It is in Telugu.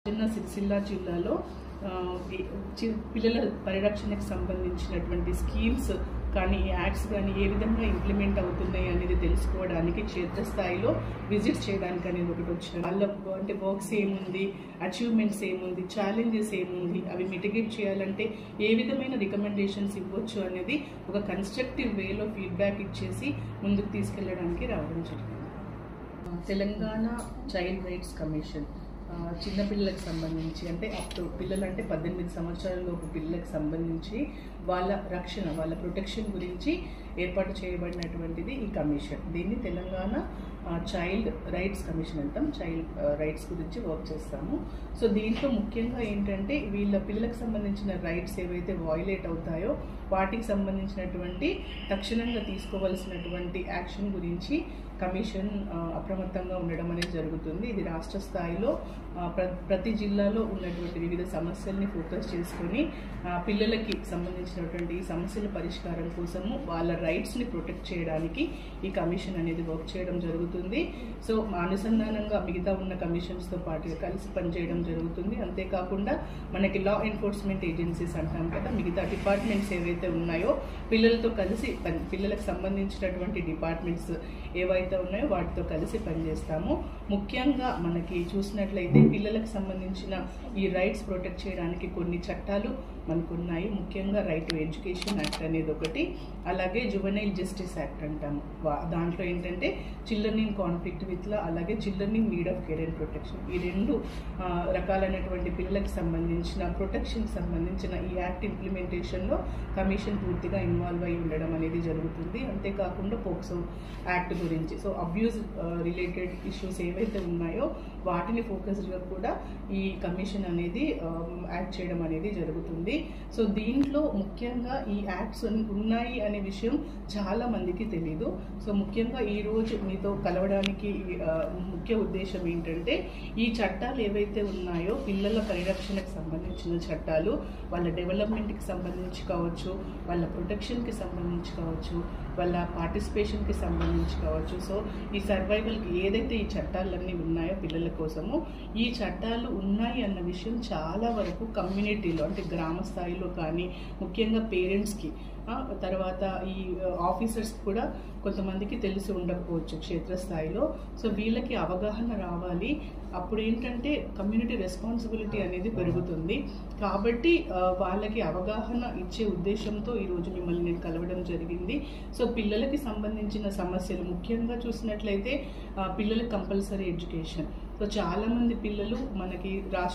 సిరిసిల్ల జిల్లాలో పిల్లల పరిరక్షణకు సంబంధించినటువంటి స్కీమ్స్ కానీ యాక్ట్స్ కానీ ఏ విధంగా ఇంప్లిమెంట్ అవుతున్నాయి అనేది తెలుసుకోవడానికి క్షేత్రస్థాయిలో విజిట్ చేయడానికి అనేది ఒకటి వచ్చిన వాళ్ళ అంటే వర్క్స్ ఏముంది, అచీవ్మెంట్స్ ఏముంది, ఛాలెంజెస్ ఏముంది, అవి మిటిగేట్ చేయాలంటే ఏ విధమైన రికమెండేషన్స్ ఇవ్వచ్చు అనేది ఒక కన్స్ట్రక్టివ్ వేలో ఫీడ్బ్యాక్ ఇచ్చేసి ముందుకు తీసుకెళ్ళడానికి రావడం జరిగింది. తెలంగాణ చైల్డ్ రైట్స్ కమిషన్ చిన్నపిల్లలకు సంబంధించి అంటే పిల్లలు అంటే 18 సంవత్సరాలలోపు పిల్లలకు సంబంధించి వాళ్ళ రక్షణ, వాళ్ళ ప్రొటెక్షన్ గురించి ఏర్పాటు చేయబడినటువంటిది ఈ కమిషన్. దీన్ని తెలంగాణ చైల్డ్ రైట్స్ కమిషన్ అంటాం. చైల్డ్ రైట్స్ గురించి వర్క్ చేస్తాము. సో దీంట్లో ముఖ్యంగా ఏంటంటే వీళ్ళ పిల్లలకు సంబంధించిన రైట్స్ ఏవైతే వయలేట్ అవుతాయో వాటికి సంబంధించినటువంటి తక్షణంగా తీసుకోవాల్సినటువంటి యాక్షన్ గురించి కమిషన్ అప్రమత్తంగా ఉండడం అనేది జరుగుతుంది. ఇది రాష్ట్ర స్థాయిలో ప్రతి జిల్లాలో ఉన్నటువంటి వివిధ సమస్యల్ని ఫోకస్ చేసుకొని పిల్లలకి సంబంధించినటువంటి ఈ సమస్యల పరిష్కారం కోసము వాళ్ళ రైట్స్ని ప్రొటెక్ట్ చేయడానికి ఈ కమిషన్ అనేది వర్క్ చేయడం జరుగుతుంది. సో అనుసంధానంగా మిగతా ఉన్న కమిషన్స్తో పాటుగా కలిసి పనిచేయడం జరుగుతుంది. అంతేకాకుండా మనకి లా ఎన్ఫోర్స్మెంట్ ఏజెన్సీస్ అంటాం కదా, మిగతా డిపార్ట్మెంట్స్ ఏవైతే ఉన్నాయో పిల్లలతో కలిసి పిల్లలకు సంబంధించినటువంటి డిపార్ట్మెంట్స్ ఏవైతే ఉన్నాయో వాటితో కలిసి పనిచేస్తాము. ముఖ్యంగా మనకి చూసినట్లయితే పిల్లలకు సంబంధించిన ఈ రైట్స్ ప్రొటెక్ట్ చేయడానికి కొన్ని చట్టాలు మనకున్నాయి. ముఖ్యంగా రైట్ టు ఎడ్యుకేషన్ యాక్ట్ అనేది ఒకటి, అలాగే జువెనైల్ జస్టిస్ యాక్ట్ అంటాము. దాంట్లో ఏంటంటే children in conflict with law, అలాగే children in need of care and protection, ఈ రెండు రకాలైనటువంటి పిల్లలకు సంబంధించిన ప్రొటెక్షన్కి సంబంధించిన ఈ యాక్ట్ ఇంప్లిమెంటేషన్లో కమిషన్ పూర్తిగా ఇన్వాల్వ్ అయి ఉండడం అనేది జరుగుతుంది. అంతేకాకుండా పోక్సో యాక్ట్ గురించి, సో అబ్యూజ్ రిలేటెడ్ ఇష్యూస్ ఏవైతే ఉన్నాయో వాటిని ఫోకస్డ్గా కూడా ఈ కమిషన్ అనేది యాక్ట్ చేయడం అనేది జరుగుతుంది. సో దీంట్లో ముఖ్యంగా ఈ యాక్ట్స్ ఉన్నాయి అనే విషయం చాలా మందికి తెలీదు. సో ముఖ్యంగా ఈరోజు మీతో కలవడానికి ముఖ్య ఉద్దేశం ఏంటంటే ఈ చట్టాలు ఏవైతే ఉన్నాయో పిల్లల పరిరక్షణకు సంబంధించిన చట్టాలు, వాళ్ళ డెవలప్మెంట్కి సంబంధించి కావచ్చు, వాళ్ళ ప్రొటెక్షన్కి సంబంధించి కావచ్చు, వాళ్ళ పార్టిసిపేషన్కి సంబంధించి కావచ్చు. సో ఈ సర్వైవల్కి ఏదైతే ఈ చట్టాలన్నీ ఉన్నాయో పిల్లల కోసము, ఈ చట్టాలు ఉన్నాయి అన్న విషయం చాలా వరకు కమ్యూనిటీలో అంటే గ్రామ స్థాయిలో కానీ ముఖ్యంగా పేరెంట్స్కి, తర్వాత ఈ ఆఫీసర్స్కి కూడా కొంతమందికి తెలిసి ఉండకపోవచ్చు క్షేత్రస్థాయిలో. సో వీళ్ళకి అవగాహన రావాలి. అప్పుడు ఏంటంటే కమ్యూనిటీ రెస్పాన్సిబిలిటీ అనేది పెరుగుతుంది. కాబట్టి వాళ్ళకి అవగాహన ఇచ్చే ఉద్దేశంతో ఈరోజు మిమ్మల్ని నేను కలవడం జరిగింది. సో పిల్లలకి సంబంధించిన సమస్యలు ముఖ్యంగా చూసినట్లయితే పిల్లలకి కంపల్సరీ ఎడ్యుకేషన్. సో చాలామంది పిల్లలు మనకి రాష్ట్ర